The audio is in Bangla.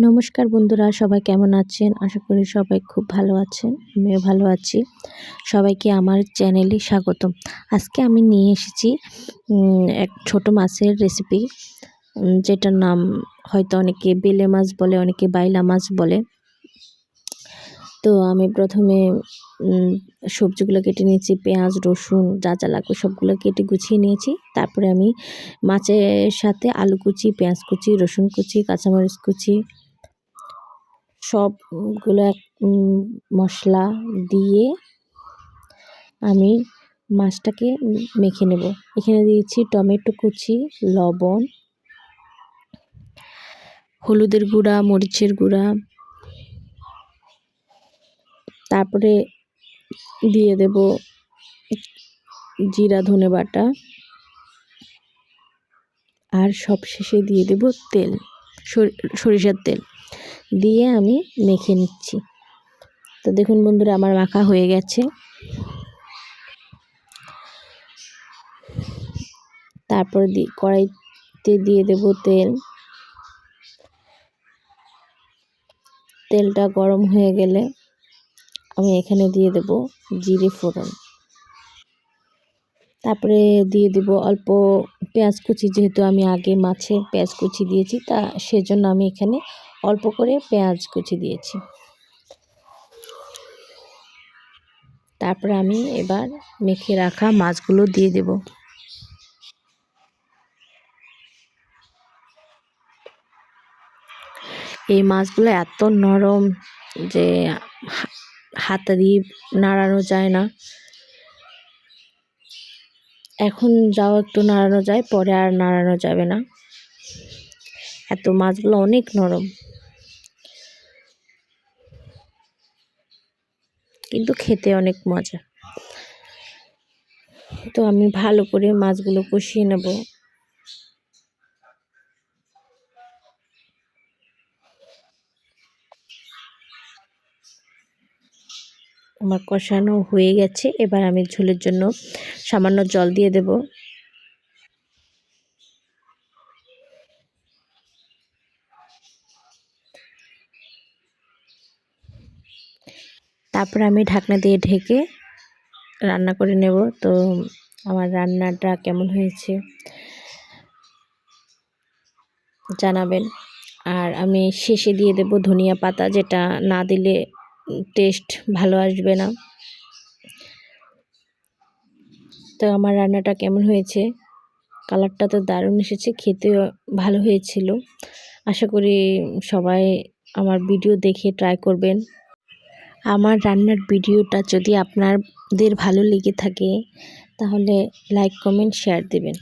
নমস্কার বন্ধুরা, সবাই কেমন আছেন? আশা করি সবাই খুব ভালো আছেন। আমিও ভালো আছি। সবাইকে আমার চ্যানেলে স্বাগতম। আজকে আমি নিয়ে এসেছি এক ছোট মাছের রেসিপি, যেটার নাম হয়তো অনেকে বেলে মাছ বলে, অনেকে বাইলা মাছ বলে। তো আমি প্রথমে সবজিগুলো কেটে নিয়েছি, পেঁয়াজ রসুন যা যা লাগবে সবগুলো কেটে গুছিয়ে নিয়েছি। তারপরে আমি মাছের সাথে আলু কুচি, পেঁয়াজ কুচি, রসুন কুচি, কাঁচামরিচ কুচি সবগুলো মশলা দিয়ে আমি মাছটাকে মেখে নেব। এখানে দিয়েছি টমেটো কুচি, লবণ, হলুদের গুঁড়া, মরিচের গুঁড়া, তারপরে দিয়ে দেব জিরা ধনে বাটা, আর সবশেষে দিয়ে দেব তেল, সরিষার তেল দিয়ে আমি মেখে নিচ্ছি। তো দেখুন বন্ধুরা, আমার মাখা হয়ে গেছে। তারপর কড়াইতে দিয়ে দেব তেল। তেলটা গরম হয়ে গেলে আমি এখানে দিয়ে দেব জিরে ফোড়ন। তারপরে দিয়ে দেব অল্প পেঁয়াজ কুচি, যেহেতু আমি আগে মাছে পেঁয়াজ কুচি দিয়েছি, সেজন্য আমি এখানে অল্প করে পেঁয়াজ কুচি দিয়েছি। তারপরে আমি এবার মেখে রাখা মাছগুলো দিয়ে দেব। এই মাছগুলো এত নরম যে হাতে দিয়ে নাড়ানো যায় না। এখন যাও একটু নাড়ানো যায়, পরে আর নাড়ানো যাবে না, এত মাছগুলো অনেক নরম, কিন্তু খেতে অনেক মজা। তো আমি ভালো করে মাছগুলো কষিয়ে নেব। আমার কষানো হয়ে গেছে। এবার আমি ঝোলের জন্য সামান্য জল দিয়ে দেব। তারপরে আমি ঢাকনা দিয়ে ঢেকে রান্না করে নেব। তো আমার রান্নাটা কেমন হয়েছে জানাবেন। আর আমি শেষে দিয়ে দেব ধনিয়া পাতা, যেটা না দিলে টেস্ট ভালো আসবে না। তো আমার রান্নাটা কেমন হয়েছে, কালারটা তো দারুণ এসেছে, খেতেও ভালো হয়েছিল। আশা করি সবাই আমার ভিডিও দেখে ট্রাই করবেন। আমার রান্নার ভিডিওটা যদি আপনাদের ভালো লেগে থাকে তাহলে লাইক, কমেন্ট, শেয়ার দেবেন।